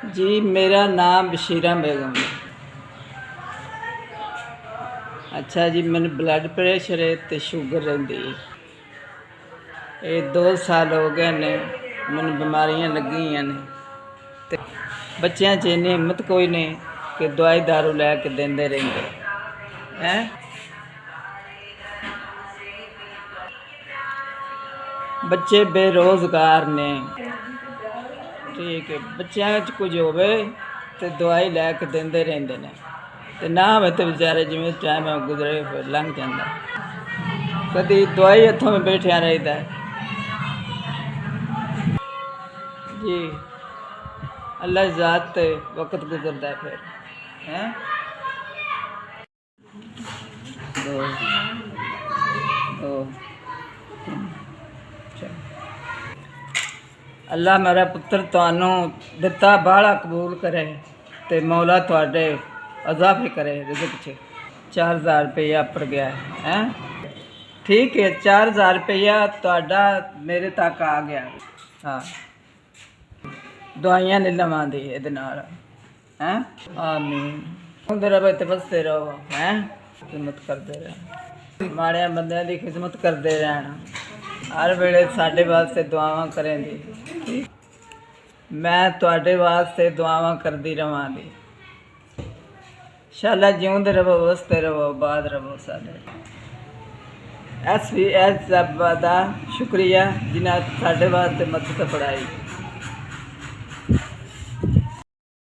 जी मेरा नाम बशीरा बेगम है। अच्छा जी, मैंने ब्लड प्रेशर है तो शुगर रही है। ये 2 साल हो गए ने मैंने बीमारियां लगी ने ते बच्चों च इन्नी हिम्मत कोई नहीं कि दवाई दारू लैके देंदे रहेंगे हैं। बच्चे बेरोजगार ने, ठीक है, बच्चों कुछ होवे तो दवाई लैके देंदे रहेंदे ने ते ना होवे तो बेचारे जिवें टाइम गुजरे फिर लंघ जाता। कभी दवाई हथों में बैठा रहता है जी। अल्लाह ज़ात ते वक्त गुजरता है फिर हैं। दो दो अल्लाह मेरा पुत्र तुहानू दिता बाला कबूल करे ते मौला तुहाडे अज़ाफे करे रिज़्क़ च। 4000 रुपया पर गया है, ठीक है। 4000 रुपया तुहाडा मेरे तक आ गया। हाँ, दवाइयां नहीं लवां दी इहदे नाल हैं। आमीन। हुंदे रहो ते बसते रहो हैं, खिदमत करते रहो, माड़िया बंदियां दी खिदमत करते रहना, हर वेले साडे वास्ते दुआवां करें दी। मैं तुहाडे वास्ते दुआवां करदी रवांगी। इंशाअल्लाह जिउंदे रहो, वसते रहो, आबाद रहो। साडे SVS दा शुक्रिया जिन्हें साडे वास्ते मदद पढ़ाई।